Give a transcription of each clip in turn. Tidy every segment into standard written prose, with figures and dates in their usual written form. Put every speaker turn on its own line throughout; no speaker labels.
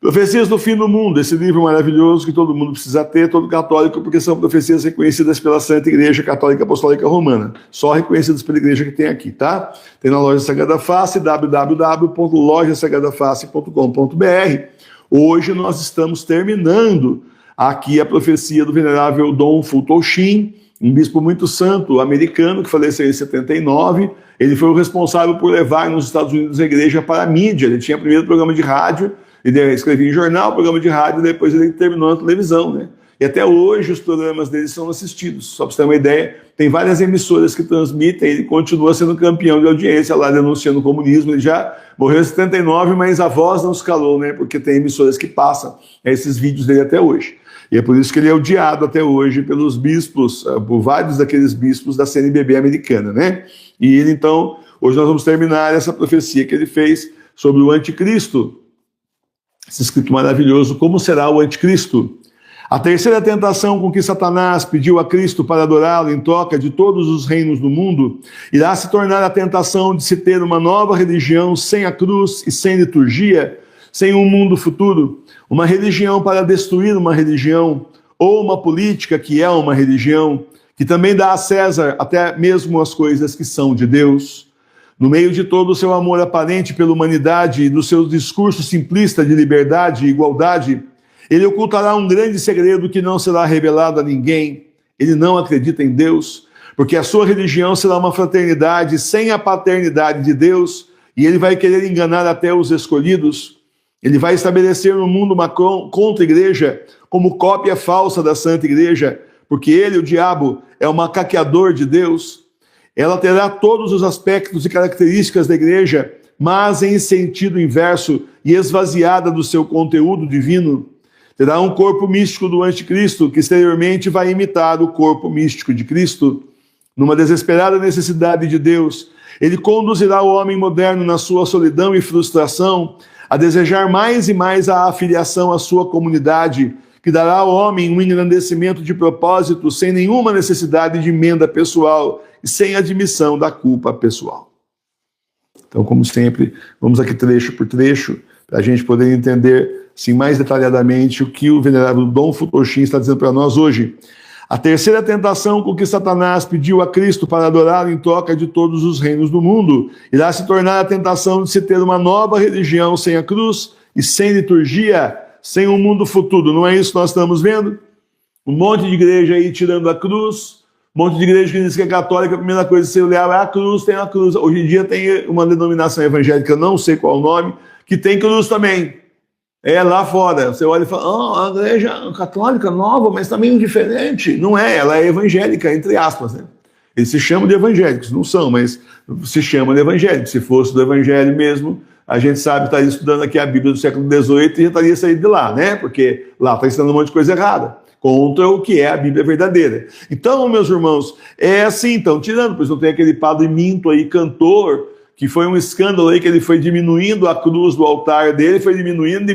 Profecias do Fim do Mundo, esse livro maravilhoso que todo mundo precisa ter, todo católico, porque são profecias reconhecidas pela Santa Igreja Católica Apostólica Romana. Só reconhecidas pela igreja que tem aqui, tá? Tem na Loja Sagrada Face, www.lojasagradaface.com.br. Hoje nós estamos terminando aqui a profecia do venerável Dom Fulton Sheen, um bispo muito santo americano que faleceu em 79. Ele foi o responsável por levar nos Estados Unidos a igreja para a mídia. Ele tinha primeiro programa de rádio, ele escrevia em jornal, programa de rádio, e depois ele terminou na televisão, né? E até hoje os programas dele são assistidos. Só para você ter uma ideia, tem várias emissoras que transmitem, ele continua sendo campeão de audiência lá, denunciando o comunismo. Ele já morreu em 79, mas a voz não se calou, né? Porque tem emissoras que passam esses vídeos dele até hoje. E é por isso que ele é odiado até hoje pelos bispos, por vários daqueles bispos da CNBB americana, né? E ele, então, hoje nós vamos terminar essa profecia que ele fez sobre o anticristo. Esse escrito maravilhoso, como será o anticristo? A terceira tentação com que Satanás pediu a Cristo para adorá-lo em troca de todos os reinos do mundo, irá se tornar a tentação de se ter uma nova religião sem a cruz e sem liturgia, sem um mundo futuro, uma religião para destruir uma religião, ou uma política que é uma religião, que também dá a César até mesmo as coisas que são de Deus. No meio de todo o seu amor aparente pela humanidade e do seu discurso simplista de liberdade e igualdade, ele ocultará um grande segredo que não será revelado a ninguém. Ele não acredita em Deus, porque a sua religião será uma fraternidade sem a paternidade de Deus, e ele vai querer enganar até os escolhidos. Ele vai estabelecer no mundo uma contra-igreja como cópia falsa da Santa Igreja, porque ele, o diabo, é um macaqueador de Deus. Ela terá todos os aspectos e características da igreja, mas em sentido inverso e esvaziada do seu conteúdo divino. Terá um corpo místico do anticristo, que exteriormente vai imitar o corpo místico de Cristo. Numa desesperada necessidade de Deus, ele conduzirá o homem moderno na sua solidão e frustração a desejar mais e mais a afiliação à sua comunidade, que dará ao homem um engrandecimento de propósito sem nenhuma necessidade de emenda pessoal e sem admissão da culpa pessoal. Então, como sempre, vamos aqui trecho por trecho, para a gente poder entender assim, mais detalhadamente o que o venerável Dom Fulton Sheen está dizendo para nós hoje. A terceira tentação com que Satanás pediu a Cristo para adorá-lo em troca de todos os reinos do mundo irá se tornar a tentação de se ter uma nova religião sem a cruz e sem liturgia, sem um mundo futuro. Não é isso que nós estamos vendo? Um monte de igreja aí tirando a cruz, um monte de igreja que diz que é católica, a primeira coisa que você olhar é a cruz, tem a cruz. Hoje em dia tem uma denominação evangélica, não sei qual o nome, que tem cruz também. É lá fora, você olha e fala, a igreja católica nova, mas também diferente. Não é, ela é evangélica, entre aspas, né? Eles se chamam de evangélicos, não são, mas se chamam de evangélicos. Se fosse do evangelho mesmo, a gente sabe, estaria estudando aqui a Bíblia do século XVIII e já estaria saindo de lá, né? Porque lá está ensinando um monte de coisa errada, contra o que é a Bíblia verdadeira. Então, meus irmãos, é assim, então, tirando, pois não tem aquele padre minto aí, cantor, que foi um escândalo aí, que ele foi diminuindo a cruz do altar dele, foi diminuindo,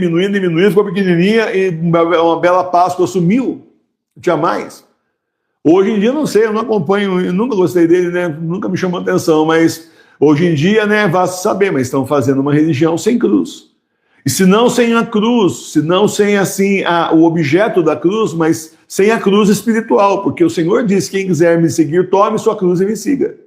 ficou pequenininha e uma bela Páscoa sumiu, não tinha mais. Hoje em dia, não sei, eu não acompanho, eu nunca gostei dele, né? Nunca me chamou atenção, mas hoje em dia, né, vá se saber, mas estão fazendo uma religião sem cruz. E se não sem a cruz, se não sem assim o objeto da cruz, mas sem a cruz espiritual, porque o Senhor diz, quem quiser me seguir, tome sua cruz e me siga.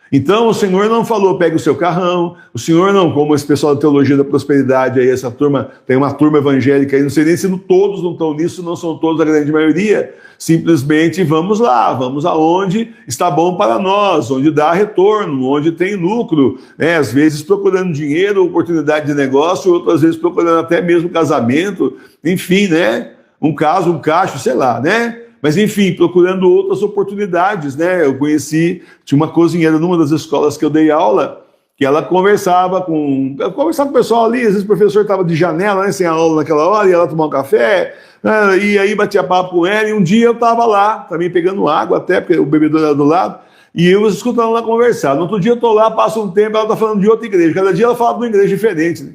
Então o Senhor não falou, pegue o seu carrão, o Senhor não, como esse pessoal da teologia da prosperidade aí, essa turma, tem uma turma evangélica aí, não sei nem se todos não estão nisso, não são todos a grande maioria, simplesmente vamos lá, vamos aonde está bom para nós, onde dá retorno, onde tem lucro, né? Às vezes procurando dinheiro, oportunidade de negócio, outras vezes procurando até mesmo casamento, enfim, né? Um cacho, sei lá, né? Mas, enfim, procurando outras oportunidades, né? Eu tinha uma cozinheira numa das escolas que eu dei aula, que ela conversava com o pessoal ali, às vezes o professor estava de janela, né, sem a aula naquela hora, ia ela tomar um café, né, e aí batia papo com ela, e um dia eu estava lá, também pegando água até, porque o bebedouro era do lado, e eu escutando ela conversar. No outro dia eu estou lá, passa um tempo, ela está falando de outra igreja, cada dia ela fala de uma igreja diferente, né?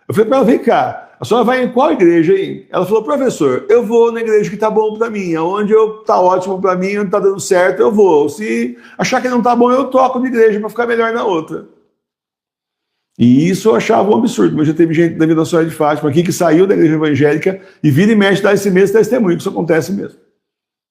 Eu falei para ela, vem cá, a senhora vai em qual igreja aí? Ela falou, professor, eu vou na igreja que tá bom para mim, onde tá ótimo para mim, onde tá dando certo, eu vou. Se achar que não tá bom, eu troco de igreja para ficar melhor na outra. E isso eu achava um absurdo, mas já teve gente da Vida Senhora de Fátima aqui que saiu da igreja evangélica e vira e mexe dá esse mesmo testemunho, que isso acontece mesmo.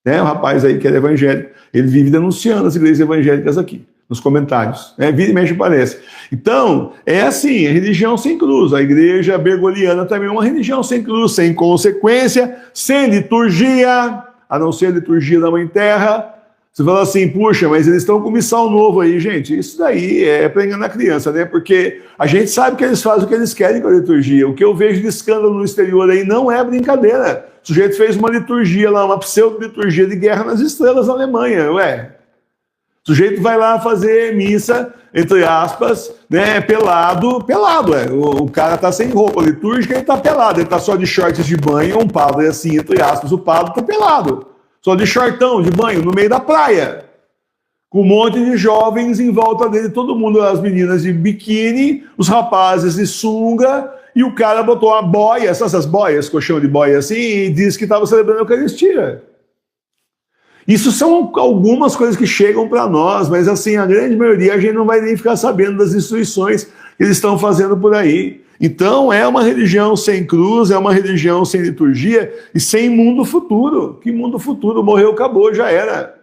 Né? O rapaz aí que era evangélico, ele vive denunciando as igrejas evangélicas aqui, nos comentários. Né? Vira e mexe aparece. Então, é assim, a religião sem cruz. A igreja bergoliana também é uma religião sem cruz, sem consequência, sem liturgia, a não ser a liturgia da Mãe Terra. Você fala assim, puxa, mas eles estão com missal novo aí, gente. Isso daí é para enganar a criança, né? Porque a gente sabe que eles fazem o que eles querem com a liturgia. O que eu vejo de escândalo no exterior aí não é brincadeira. O sujeito fez uma liturgia lá, uma pseudo-liturgia de Guerra nas Estrelas na Alemanha, ué. O sujeito vai lá fazer missa, entre aspas, né, pelado, ué. O cara tá sem roupa litúrgica, ele tá pelado, ele tá só de shorts de banho, um padre assim, entre aspas, o padre tá pelado. Só de shortão, de banho, no meio da praia. Com um monte de jovens em volta dele, todo mundo, as meninas de biquíni, os rapazes de sunga, e o cara botou uma boia, essas boias, colchão de boia assim, e disse que estava celebrando a Eucaristia. Isso são algumas coisas que chegam para nós, mas assim, a grande maioria a gente não vai nem ficar sabendo das instruções que eles estão fazendo por aí. Então é uma religião sem cruz, é uma religião sem liturgia e sem mundo futuro. Que mundo futuro? Morreu, acabou, já era.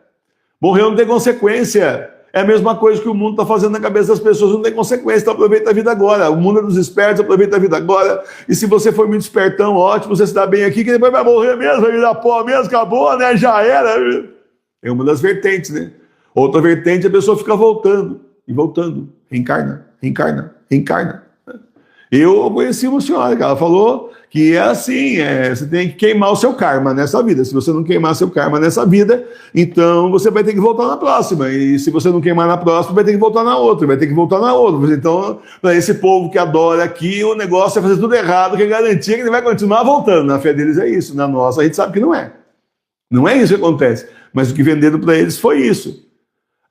Morreu, não tem consequência. É a mesma coisa que o mundo está fazendo na cabeça das pessoas, não tem consequência, então aproveita a vida agora. O mundo é dos espertos, aproveita a vida agora. E se você for muito espertão, ótimo, você está bem aqui, que depois vai morrer mesmo, vai virar pó mesmo, acabou, né? Já era. É uma das vertentes, né? Outra vertente, a pessoa fica voltando e voltando. Reencarna, reencarna, reencarna. Eu conheci uma senhora que ela falou que é assim, você tem que queimar o seu karma nessa vida. Se você não queimar seu karma nessa vida, então você vai ter que voltar na próxima. E se você não queimar na próxima, vai ter que voltar na outra, vai ter que voltar na outra. Então, para esse povo que adora aqui, o negócio é fazer tudo errado, que é garantir que ele vai continuar voltando. Na fé deles é isso, na nossa a gente sabe que não é. Não é isso que acontece. Mas o que venderam para eles foi isso.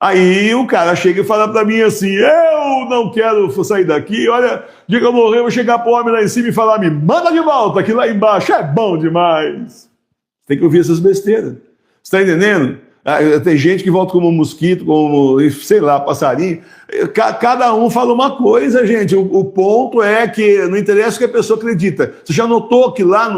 Aí o cara chega e fala para mim assim, eu não quero sair daqui, olha, dia que eu morrer, eu vou chegar pro homem lá em cima e falar, me manda de volta, que lá embaixo é bom demais. Tem que ouvir essas besteiras. Você tá entendendo? Tem gente que volta como mosquito, como, sei lá, passarinho. Cada um fala uma coisa, gente. O ponto é que não interessa o que a pessoa acredita. Você já notou que lá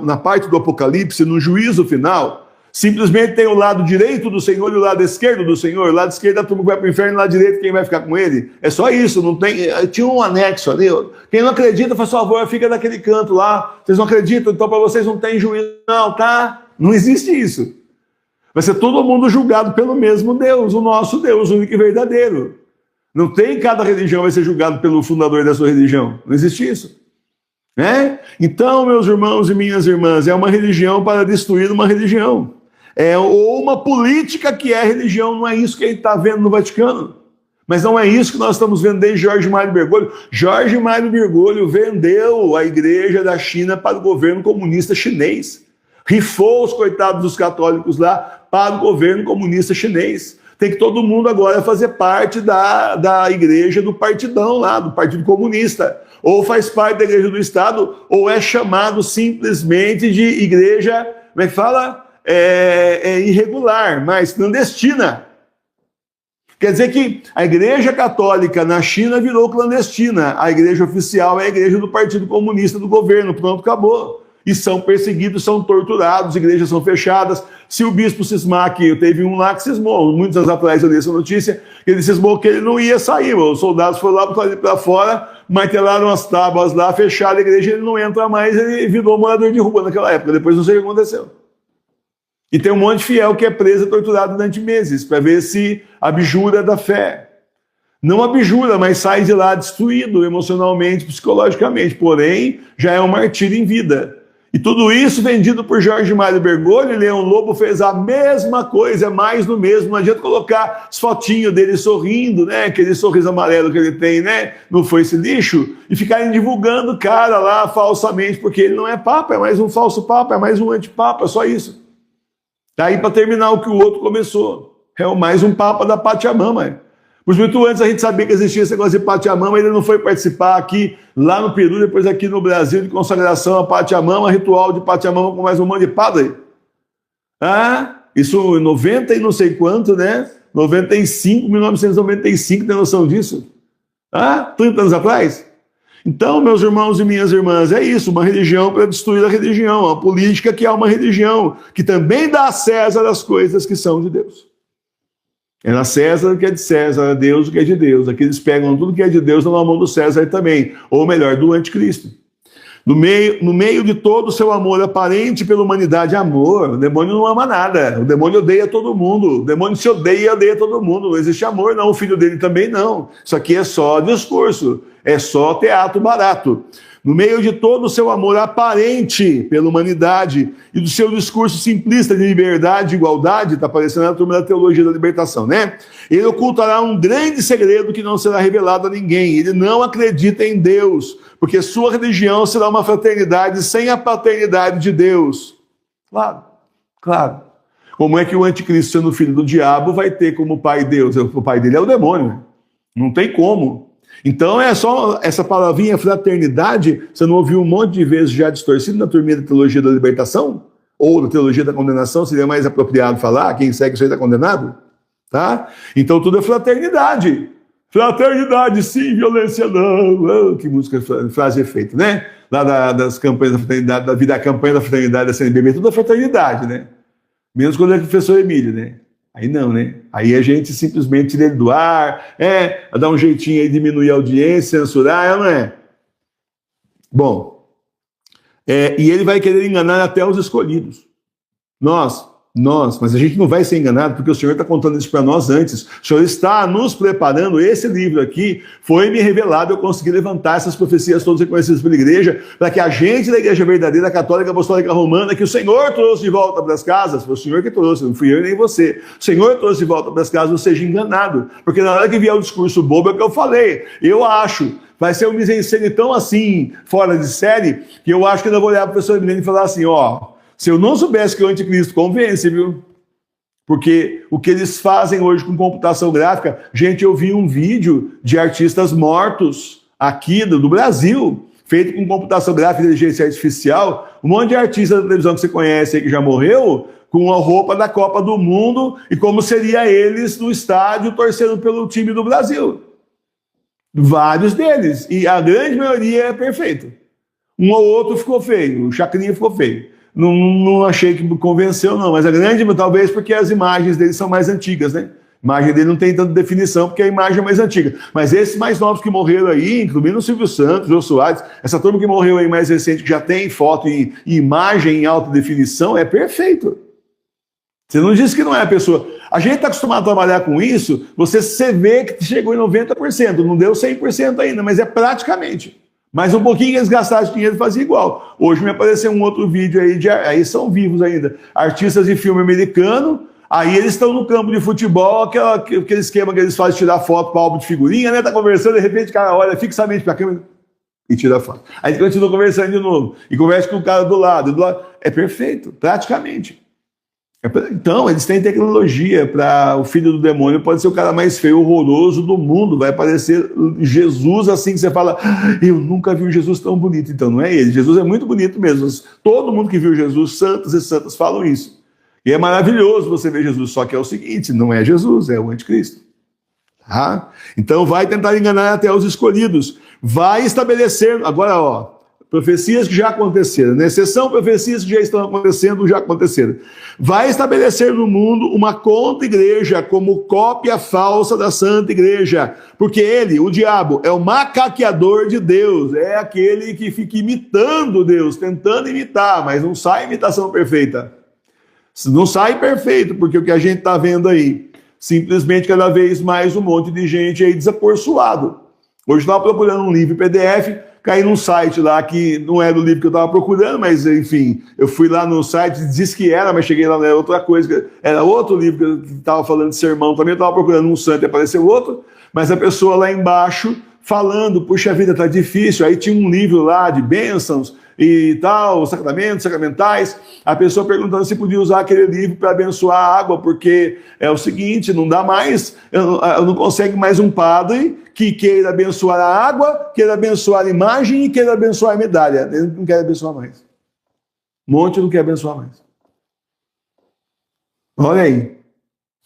na parte do Apocalipse, no juízo final, simplesmente tem o lado direito do Senhor e o lado esquerdo do Senhor. O lado esquerdo a turma que vai para o inferno, o lado direito quem vai ficar com ele. É só isso, não tem. Tinha um anexo ali. Quem não acredita, faz favor, fica naquele canto lá. Vocês não acreditam, então para vocês não tem juízo, não, tá? Não existe isso. Vai ser todo mundo julgado pelo mesmo Deus, o nosso Deus, o único e verdadeiro. Não tem cada religião vai ser julgado pelo fundador da sua religião. Não existe isso. Né? Então, meus irmãos e minhas irmãs, é uma religião para destruir uma religião. Ou uma política que é religião, não é isso que a gente está vendo no Vaticano. Mas não é isso que nós estamos vendo desde Jorge Mário Bergoglio. Jorge Mário Bergoglio vendeu a igreja da China para o governo comunista chinês. Rifou os coitados dos católicos lá para o governo comunista chinês. Tem que todo mundo agora fazer parte da igreja do partidão lá, do Partido Comunista. Ou faz parte da igreja do Estado, ou é chamado simplesmente de igreja, como é que fala? Irregular, mas clandestina. Quer dizer que a igreja católica na China virou clandestina. A igreja oficial é a igreja do Partido Comunista do governo. Pronto, acabou. E são perseguidos, são torturados, igrejas são fechadas. Se o bispo cismar aqui, teve um lá que cismou, muitos anos atrás eu li essa notícia, ele cismou que ele não ia sair, os soldados foram lá para fora, martelaram as tábuas lá, fecharam a igreja, ele não entra mais, ele virou morador de rua naquela época, depois não sei o que aconteceu. E tem um monte de fiel que é preso e torturado durante meses, para ver se abjura da fé. Não abjura, mas sai de lá destruído emocionalmente, psicologicamente, porém, já é um martírio em vida. E tudo isso vendido por Jorge Mário Bergoglio, e Leão Lobo fez a mesma coisa, mais do mesmo. Não adianta colocar as fotinhos dele sorrindo, né? Aquele sorriso amarelo que ele tem, né? Não foi esse lixo, e ficarem divulgando o cara lá falsamente, porque ele não é papa, é mais um falso papa, é mais um antipapa, é só isso. Daí para terminar o que o outro começou. É mais um papa da Pachamama. Por muito antes a gente sabia que existia esse negócio de Pachamama, ele não foi participar aqui, lá no Peru, depois aqui no Brasil, de consagração a Pachamama, ritual de Pachamama com mais um monte de padre. Isso em 90 e não sei quanto, né? 95, 1995, tem noção disso? 30 anos atrás? Então, meus irmãos e minhas irmãs, é isso, uma religião para destruir a religião, uma política que é uma religião, que também dá a César as coisas que são de Deus. É a César o que é de César, a Deus o que é de Deus. Aqui eles pegam tudo que é de Deus na mão do César também, ou melhor, do anticristo. No meio de todo o seu amor aparente pela humanidade, amor, o demônio não ama nada, o demônio odeia todo mundo, o demônio se odeia todo mundo, não existe amor não, o filho dele também não. Isso aqui é só discurso, é só teatro barato. No meio de todo o seu amor aparente pela humanidade e do seu discurso simplista de liberdade e igualdade, está aparecendo na turma da teologia da libertação, né? Ele ocultará um grande segredo que não será revelado a ninguém. Ele não acredita em Deus, porque sua religião será uma fraternidade sem a paternidade de Deus. Claro, claro. Como é que o anticristo, sendo filho do diabo, vai ter como pai Deus? O pai dele é o demônio. Não tem como. Então é só essa palavrinha fraternidade, você não ouviu um monte de vezes já distorcido na turminha da teologia da libertação? Ou da teologia da condenação, seria mais apropriado falar, quem segue isso aí está condenado? Tá? Então tudo é fraternidade. Fraternidade sim, violência não. Oh, que música, frase efeito, né? Lá das campanhas da fraternidade, da vida, a campanha da fraternidade da CNBB, tudo é fraternidade, né? Menos quando é o professor Emílio, né? Aí não, né? Aí a gente simplesmente tira ele do ar, dá um jeitinho aí, diminuir a audiência, censurar, não é? Bom, e ele vai querer enganar até os escolhidos. Nós, mas a gente não vai ser enganado, porque o Senhor está contando isso para nós antes. O Senhor está nos preparando. Esse livro aqui foi me revelado, eu consegui levantar essas profecias todas reconhecidas pela igreja, para que a gente da igreja verdadeira, católica, apostólica, romana, que o Senhor trouxe de volta para as casas, foi o Senhor que trouxe, não fui eu nem você, o Senhor trouxe de volta para as casas, não seja enganado, porque na hora que vier o discurso bobo é o que eu falei, eu acho, vai ser um mise-en-scène tão assim, fora de série, que eu acho que eu não vou olhar para o professor Milene e falar assim, se eu não soubesse que o anticristo convence, viu? Porque o que eles fazem hoje com computação gráfica... Gente, eu vi um vídeo de artistas mortos aqui do Brasil, feito com computação gráfica e inteligência artificial. Um monte de artista da televisão que você conhece aí que já morreu, com a roupa da Copa do Mundo e como seria eles no estádio torcendo pelo time do Brasil. Vários deles. E a grande maioria é perfeito. Um ou outro ficou feio. O Chacrinha ficou feio. Não achei que me convenceu, não. Mas a grande, talvez porque as imagens dele são mais antigas, né? A imagem dele não tem tanta definição, porque a imagem é mais antiga. Mas esses mais novos que morreram aí, incluindo o Silvio Santos, o Jô Soares, essa turma que morreu aí mais recente, que já tem foto e imagem em alta definição, é perfeito. Você não disse que não é a pessoa. A gente está acostumado a trabalhar com isso, você vê que chegou em 90%, não deu 100% ainda, mas é praticamente. Mas um pouquinho que eles gastaram de dinheiro e faziam igual. Hoje me apareceu um outro vídeo aí, aí são vivos ainda, artistas de filme americano, aí eles estão no campo de futebol, aquele esquema que eles fazem tirar foto para álbum de figurinha, né? Tá conversando, de repente o cara olha fixamente para a câmera e tira foto. Aí ele continua conversando de novo, e conversa com o cara do lado. É perfeito, praticamente. Então, eles têm tecnologia para o filho do demônio, pode ser o cara mais feio, horroroso do mundo, vai aparecer Jesus assim que você fala, eu nunca vi um Jesus tão bonito. Então não é ele, Jesus é muito bonito mesmo, todo mundo que viu Jesus, santos e santas falam isso, e é maravilhoso você ver Jesus, só que é o seguinte, não é Jesus, é o anticristo. Então vai tentar enganar até os escolhidos, vai estabelecer, agora profecias que já aconteceram, na exceção profecias que já estão acontecendo, já aconteceram. Vai estabelecer no mundo uma contra-igreja como cópia falsa da Santa Igreja, porque ele, o diabo, é o macaqueador de Deus, é aquele que fica imitando Deus, tentando imitar, mas não sai imitação perfeita. Não sai perfeito, porque o que a gente está vendo aí, simplesmente cada vez mais um monte de gente aí desaporçoado. Hoje eu estava procurando um livro PDF, caí num site lá que não era o livro que eu estava procurando, mas enfim, eu fui lá no site, disse que era, mas cheguei lá, não era outra coisa, era outro livro que estava falando de sermão, também eu estava procurando um santo e apareceu outro, mas a pessoa lá embaixo falando, puxa vida, tá difícil, aí tinha um livro lá de bênçãos e tal, sacramentos, sacramentais, a pessoa perguntando se podia usar aquele livro para abençoar a água, porque é o seguinte, não dá mais, eu não consigo mais um padre que queira abençoar a água, queira abençoar a imagem e queira abençoar a medalha. Ele não quer abençoar mais. Um monte não quer abençoar mais. Olha aí.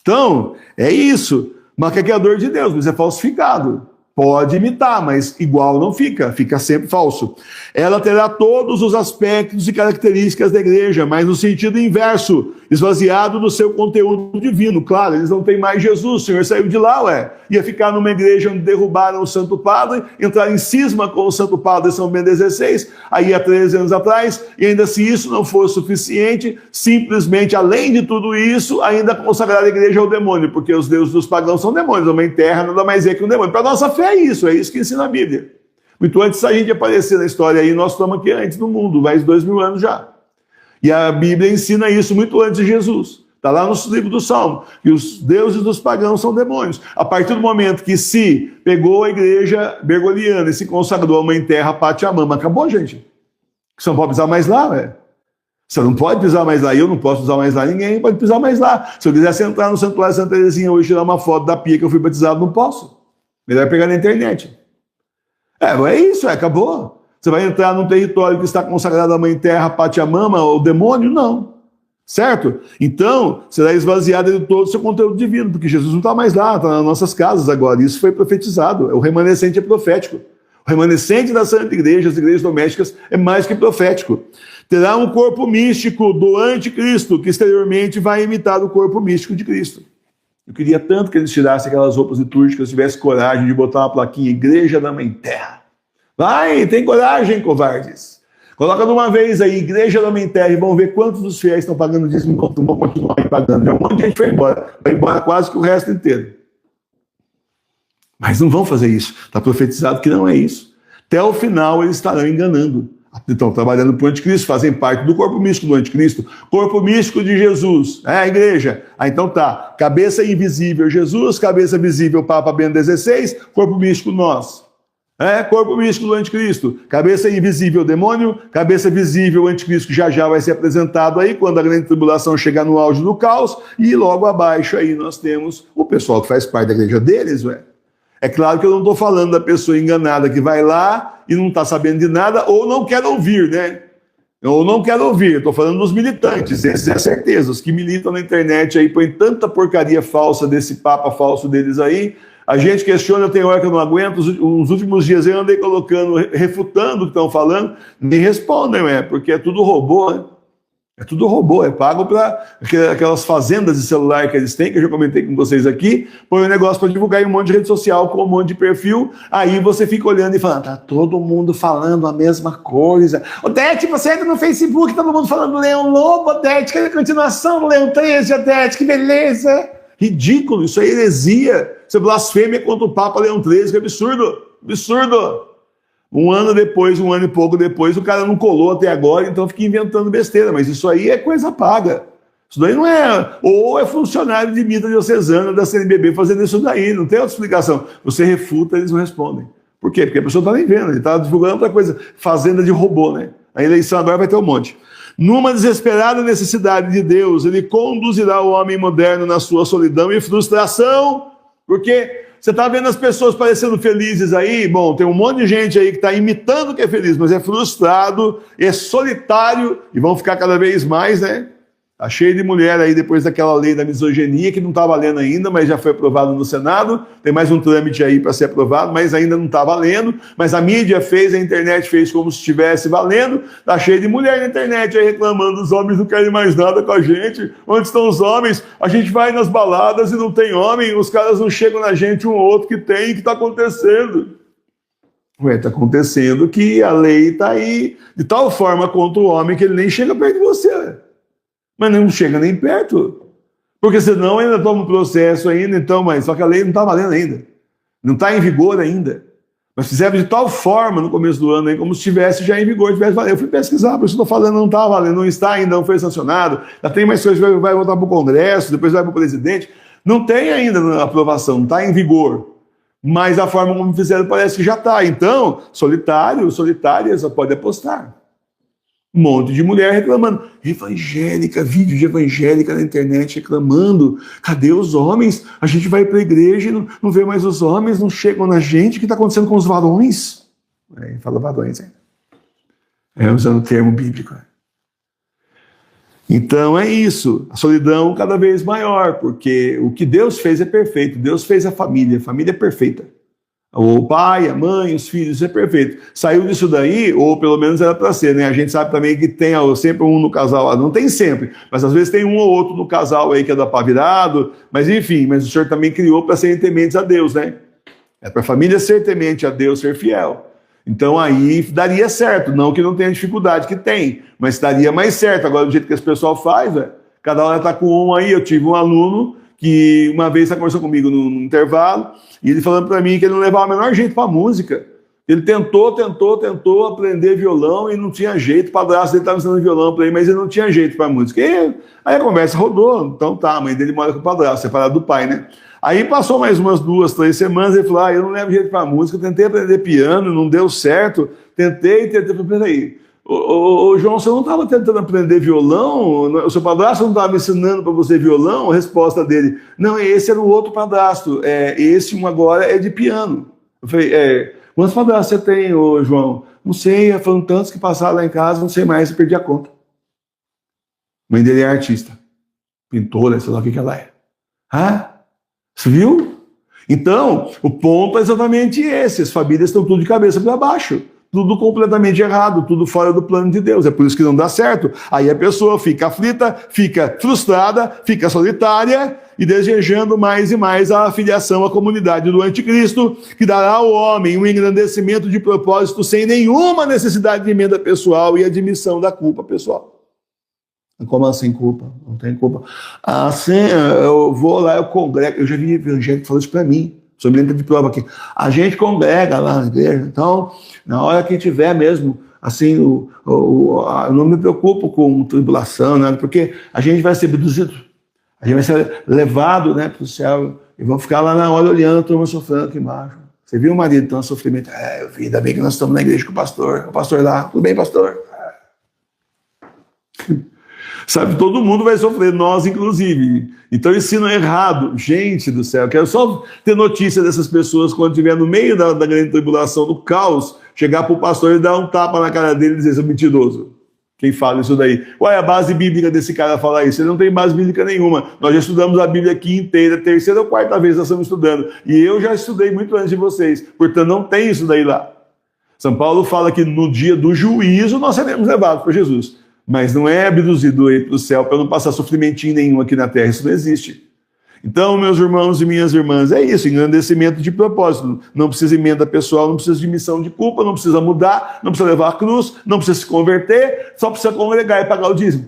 Então, é isso. Macaqueador de Deus, mas é falsificado. Pode imitar, mas igual não fica, fica sempre falso. Ela terá todos os aspectos e características da igreja, mas no sentido inverso, esvaziado do seu conteúdo divino. Claro, eles não têm mais Jesus, o Senhor saiu de lá, ia ficar numa igreja onde derrubaram o Santo Padre, entrar em cisma com o Santo Padre de São Bento XVI, aí há 13 anos atrás, e ainda se isso não for suficiente, simplesmente, além de tudo isso, ainda consagrar a igreja ao demônio, porque os deuses dos pagãos são demônios, a mãe terra nada mais é que um demônio. Para nossa fé é isso que ensina a Bíblia. Muito antes da gente aparecer na história aí, nós estamos aqui antes no mundo, mais de 2000 anos já. E a Bíblia ensina isso muito antes de Jesus. Está lá no livro do Salmo, que os deuses dos pagãos são demônios. A partir do momento que se pegou a igreja bergoliana e se consagrou a mãe terra, Pátria e Mama, acabou, gente. Você não pode pisar mais lá, Você não pode pisar mais lá, eu não posso pisar mais lá, ninguém pode pisar mais lá. Se eu quisesse entrar no Santuário de Santa Teresinha hoje e tirar uma foto da pia que eu fui batizado, não posso. Melhor pegar na internet. É isso, acabou. Você vai entrar num território que está consagrado à Mãe Terra, Pátria Mama, ou demônio? Não. Certo? Então, será esvaziado de todo o seu conteúdo divino, porque Jesus não está mais lá, está nas nossas casas agora. Isso foi profetizado. O remanescente é profético. O remanescente da Santa Igreja, as igrejas domésticas, é mais que profético. Terá um corpo místico do anticristo, que exteriormente vai imitar o corpo místico de Cristo. Eu queria tanto que eles tirassem aquelas roupas litúrgicas, tivessem coragem de botar uma plaquinha, Igreja da Mãe Terra. Vai, tem coragem, covardes. Coloca de uma vez aí, Igreja da Mãe Terra, e vão ver quantos dos fiéis estão pagando dízimo, enquanto vão continuar aí pagando. Um monte de gente vai embora quase que o resto inteiro. Mas não vão fazer isso. Está profetizado que não é isso. Até o final eles estarão enganando. Estão trabalhando para o anticristo, fazem parte do corpo místico do anticristo, corpo místico de Jesus, a igreja. Então tá, cabeça invisível Jesus, cabeça visível Papa Bento XVI, corpo místico nós. Corpo místico do anticristo, cabeça invisível demônio, cabeça visível anticristo que já vai ser apresentado aí quando a grande tribulação chegar no auge do caos, e logo abaixo aí nós temos o pessoal que faz parte da igreja deles, É claro que eu não estou falando da pessoa enganada que vai lá e não está sabendo de nada, ou não quer ouvir, Ou não quer ouvir, estou falando dos militantes, esses é certeza, os que militam na internet aí, põem tanta porcaria falsa desse papa falso deles aí, a gente questiona, tem hora que eu não aguento, os últimos dias eu andei colocando, refutando o que estão falando, nem respondem, porque é tudo robô, É tudo robô, é pago para aquelas fazendas de celular que eles têm, que eu já comentei com vocês aqui, põe um negócio para divulgar em um monte de rede social, com um monte de perfil, aí você fica olhando e falando, tá todo mundo falando a mesma coisa. Odete, você entra no Facebook, todo mundo falando Leão Lobo, Odete, cadê a continuação do Leão 13, Odete, que beleza. Ridículo, isso é heresia, isso é blasfêmia contra o Papa Leão 13, que absurdo, absurdo. Um ano depois, um ano e pouco depois, o cara não colou até agora, então fica inventando besteira. Mas isso aí é coisa paga. Isso daí não é... Ou é funcionário de mita diocesana da CNBB fazendo isso daí. Não tem outra explicação. Você refuta, eles não respondem. Por quê? Porque a pessoa está nem vendo. Ele está divulgando outra coisa. Fazenda de robô, A eleição agora vai ter um monte. Numa desesperada necessidade de Deus, ele conduzirá o homem moderno na sua solidão e frustração. Porque... Você está vendo as pessoas parecendo felizes aí? Bom, tem um monte de gente aí que está imitando que é feliz, mas é frustrado, é solitário, e vão ficar cada vez mais, Está cheio de mulher aí depois daquela lei da misoginia, que não está valendo ainda, mas já foi aprovado no Senado. Tem mais um trâmite aí para ser aprovado, mas ainda não está valendo. Mas a mídia fez, a internet fez como se estivesse valendo. Está cheio de mulher na internet aí reclamando, os homens não querem mais nada com a gente. Onde estão os homens? A gente vai nas baladas e não tem homem, os caras não chegam na gente um ou outro que tem, o que está acontecendo? Está acontecendo que a lei está aí de tal forma contra o homem que ele nem chega perto de você, mas não chega nem perto, porque senão ainda toma um processo ainda, então, mas só que a lei não está valendo ainda, não está em vigor ainda, mas fizeram de tal forma no começo do ano, aí, como se estivesse já em vigor, tivesse valendo. Eu fui pesquisar, por isso estou falando, não está valendo, não está ainda, não foi sancionado, já tem mais coisas, vai voltar para o Congresso, depois vai para o presidente, não tem ainda a aprovação, não está em vigor, mas a forma como fizeram parece que já está. Então, solitárias, pode apostar. Um monte de mulher reclamando. Evangélica, vídeo de evangélica na internet reclamando. Cadê os homens? A gente vai para a igreja e não vê mais os homens, não chegam na gente. O que está acontecendo com os varões? Fala varões ainda. Usando o termo bíblico. Então é isso. A solidão cada vez maior, porque o que Deus fez é perfeito. Deus fez a família é perfeita. O pai, a mãe, os filhos, isso é perfeito. Saiu disso daí, ou pelo menos era para ser, né? A gente sabe também que tem sempre um no casal, não tem sempre, mas às vezes tem um ou outro no casal aí que é da pá virado, mas enfim, mas o Senhor também criou para serem tementes a Deus, né? É para a família ser temente a Deus, ser fiel. Então aí daria certo, não que não tenha dificuldade, que tem, mas daria mais certo. Agora, do jeito que esse pessoal faz, cada hora tá com um aí. Eu tive um aluno que uma vez está conversando comigo no intervalo, e ele falando para mim que ele não levava o menor jeito para música. Ele tentou aprender violão e não tinha jeito. O padrasto dele estava ensinando violão para ele, mas ele não tinha jeito para música. E aí a conversa rodou. Então tá, a mãe dele mora com o padrasto, separado do pai, né? Aí passou mais umas 2, 3 semanas, ele falou, eu não levo jeito para música, eu tentei aprender piano, não deu certo, tentei, peraí, ô João, você não estava tentando aprender violão? O seu padrasto não estava ensinando para você violão? A resposta dele, não, esse era o outro padrasto, esse um agora é de piano. Eu falei, quantos padrastos você tem, ô João? Não sei, foram tantos que passaram lá em casa, não sei mais, eu perdi a conta. A mãe dele é artista, pintora, sei lá o que ela é. Você viu? Então, o ponto é exatamente esse. As famílias estão tudo de cabeça para baixo. Tudo completamente errado, tudo fora do plano de Deus. É por isso que não dá certo. Aí a pessoa fica aflita, fica frustrada, fica solitária e desejando mais e mais a afiliação à comunidade do anticristo, que dará ao homem um engrandecimento de propósito sem nenhuma necessidade de emenda pessoal e admissão da culpa pessoal. Como assim culpa? Não tem culpa. Assim, eu vou lá, eu congrego. Eu já vi evangélico falando isso para mim. Sou lembra de prova aqui. A gente congrega lá na igreja. Então, na hora que tiver mesmo, assim, eu não me preocupo com tribulação, nada, porque a gente vai ser abduzido. A gente vai ser levado, né, para o céu e vamos ficar lá na hora olhando a turma sofrendo aqui embaixo. Você viu o marido tão sofrimento? Eu vi, ainda bem que nós estamos na igreja com o pastor lá. Tudo bem, pastor? Sabe, todo mundo vai sofrer, nós inclusive. Então ensinam errado. Gente do céu, quero só ter notícia dessas pessoas quando estiver no meio da grande tribulação, do caos, chegar para o pastor e dar um tapa na cara dele e dizer, seu mentiroso. Quem fala isso daí? Qual é a base bíblica desse cara falar isso? Ele não tem base bíblica nenhuma. Nós já estudamos a Bíblia aqui inteira, terceira ou quarta vez nós estamos estudando. E eu já estudei muito antes de vocês. Portanto, não tem isso daí lá. São Paulo fala que no dia do juízo nós seremos levados para Jesus. Mas não é abduzido aí para o céu para não passar sofrimentinho nenhum aqui na terra. Isso não existe. Então, meus irmãos e minhas irmãs, é isso, engrandecimento de propósito. Não precisa emenda pessoal, não precisa de missão de culpa, não precisa mudar, não precisa levar a cruz, não precisa se converter, só precisa congregar e pagar o dízimo.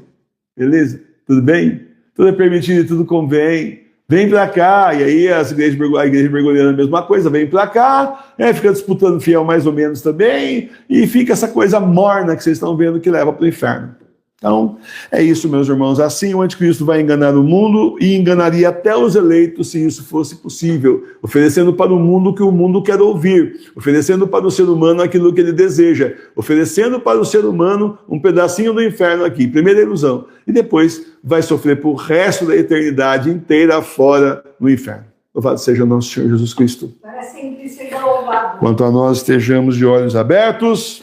Beleza? Tudo bem? Tudo é permitido e tudo convém. Vem para cá, e aí a igreja mergulhando a mesma coisa, vem para cá, fica disputando fiel mais ou menos também, e fica essa coisa morna que vocês estão vendo que leva para o inferno. Então, é isso, meus irmãos. Assim o anticristo vai enganar o mundo e enganaria até os eleitos se isso fosse possível, oferecendo para o mundo o que o mundo quer ouvir, oferecendo para o ser humano aquilo que ele deseja, oferecendo para o ser humano um pedacinho do inferno aqui, primeira ilusão, e depois vai sofrer por resto da eternidade inteira fora no inferno. Louvado seja o nosso Senhor Jesus Cristo.
Para sempre seja louvado.
Quanto a nós estejamos de olhos abertos.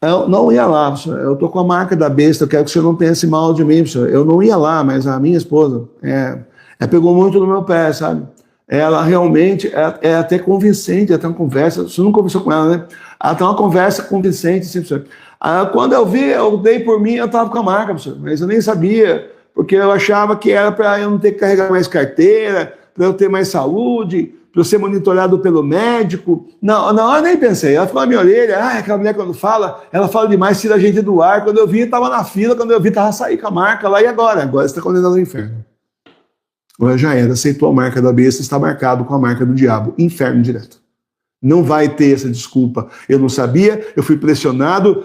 Eu não ia lá, eu estou com a marca da besta, eu quero que o senhor não tenha esse mal de mim, senhor. Eu não ia lá, mas a minha esposa pegou muito no meu pé, sabe? Ela realmente é até convincente, até uma conversa, você não conversou com ela, né? Ela tem uma conversa convincente, assim, senhor. Quando eu vi, eu dei por mim, eu estava com a marca, senhor, mas eu nem sabia, porque eu achava que era para eu não ter que carregar mais carteira, para eu ter mais saúde, para eu ser monitorado pelo médico. Não, na hora eu nem pensei. Ela ficou na minha orelha, aquela mulher quando fala, ela fala demais, tira a gente do ar. Quando eu vi, estava na fila, quando eu vi, estava saindo com a marca lá, e agora? Agora você está condenado ao inferno. Agora já era, aceitou a marca da besta, está marcado com a marca do diabo, inferno direto. Não vai ter essa desculpa. Eu não sabia, eu fui pressionado.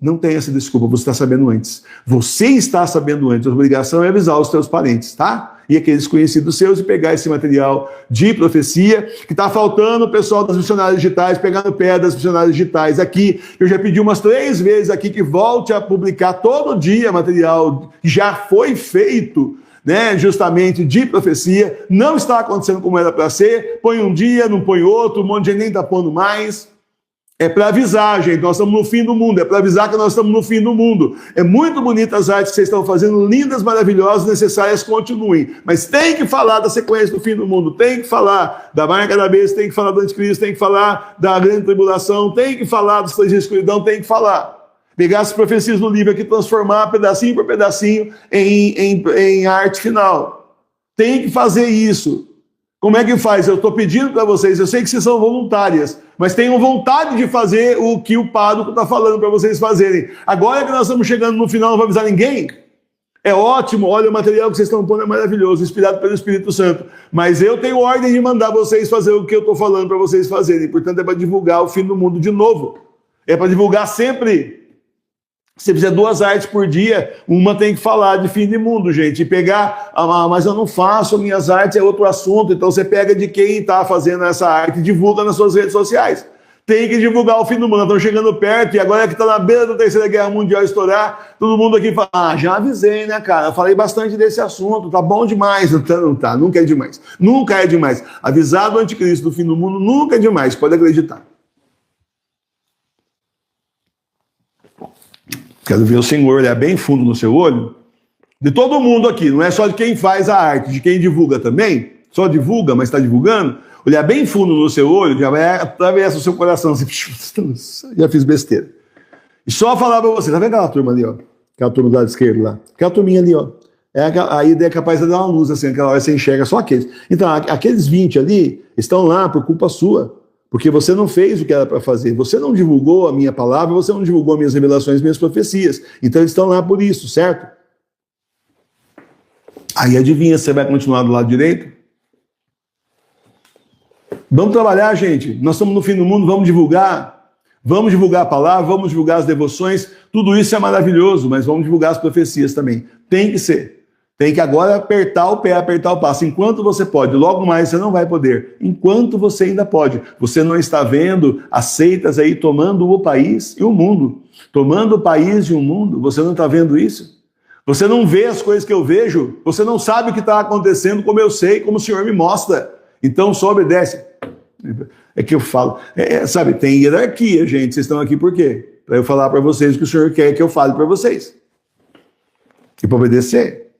Não tem essa desculpa, você está sabendo antes. Você está sabendo antes. A obrigação é avisar os teus parentes, tá? E aqueles conhecidos seus e pegar esse material de profecia, que está faltando o pessoal das missionárias digitais, pegar no pé das missionárias digitais aqui. Eu já pedi umas 3 vezes aqui que volte a publicar todo dia material que já foi feito, né, justamente de profecia. Não está acontecendo como era para ser. Põe um dia, não põe outro, um monte de gente nem está pondo mais. É para avisar, gente, nós estamos no fim do mundo, é para avisar que nós estamos no fim do mundo. É muito bonita as artes que vocês estão fazendo, lindas, maravilhosas, necessárias, continuem. Mas tem que falar da sequência do fim do mundo, tem que falar da marca da besta, tem que falar do anticristo, tem que falar da grande tribulação, tem que falar dos três dias de escuridão, tem que falar. Pegar as profecias do livro aqui, transformar pedacinho por pedacinho em arte final. Tem que fazer isso. Como é que faz? Eu estou pedindo para vocês, eu sei que vocês são voluntárias, mas tenham vontade de fazer o que o pároco está falando para vocês fazerem. Agora que nós estamos chegando no final, não vai avisar ninguém? É ótimo, olha, o material que vocês estão pondo é maravilhoso, inspirado pelo Espírito Santo. Mas eu tenho ordem de mandar vocês fazer o que eu estou falando para vocês fazerem. Portanto, é para divulgar o fim do mundo de novo. É para divulgar sempre. Se fizer 2 artes por dia, uma tem que falar de fim de mundo, gente. E pegar, mas eu não faço, minhas artes é outro assunto. Então você pega de quem está fazendo essa arte e divulga nas suas redes sociais. Tem que divulgar o fim do mundo. Estão chegando perto e agora que está na beira da Terceira Guerra Mundial estourar, todo mundo aqui fala, já avisei, né, cara? Eu falei bastante desse assunto, tá bom demais. Não tá, nunca é demais. Nunca é demais. Avisar do anticristo do fim do mundo nunca é demais, pode acreditar. Quero ver o Senhor olhar bem fundo no seu olho, de todo mundo aqui, não é só de quem faz a arte, de quem divulga também, só divulga, mas está divulgando, olhar bem fundo no seu olho, já vai atravessar o seu coração, assim, já fiz besteira. E só falar para você, tá vendo aquela turma ali, ó? Aquela turma do lado esquerdo lá, aquela turminha ali, ó. A ideia é capaz de dar uma luz, assim, aquela hora você enxerga só aqueles. Então, aqueles 20 ali estão lá por culpa sua. Porque você não fez o que era para fazer, você não divulgou a minha palavra, você não divulgou minhas revelações, minhas profecias. Então eles estão lá por isso, certo? Aí adivinha se você vai continuar do lado direito? Vamos trabalhar, gente. Nós estamos no fim do mundo, vamos divulgar. Vamos divulgar a palavra, vamos divulgar as devoções. Tudo isso é maravilhoso, mas vamos divulgar as profecias também. Tem que ser. Tem que agora apertar o pé, apertar o passo. Enquanto você pode, logo mais você não vai poder. Enquanto você ainda pode. Você não está vendo as seitas aí tomando o país e o mundo. Tomando o país e o mundo. Você não está vendo isso? Você não vê as coisas que eu vejo. Você não sabe o que está acontecendo como eu sei, como o Senhor me mostra. Então só obedece. É que eu falo. Sabe, tem hierarquia, gente. Vocês estão aqui por quê? Para eu falar para vocês o que o Senhor quer que eu fale para vocês. E para obedecer.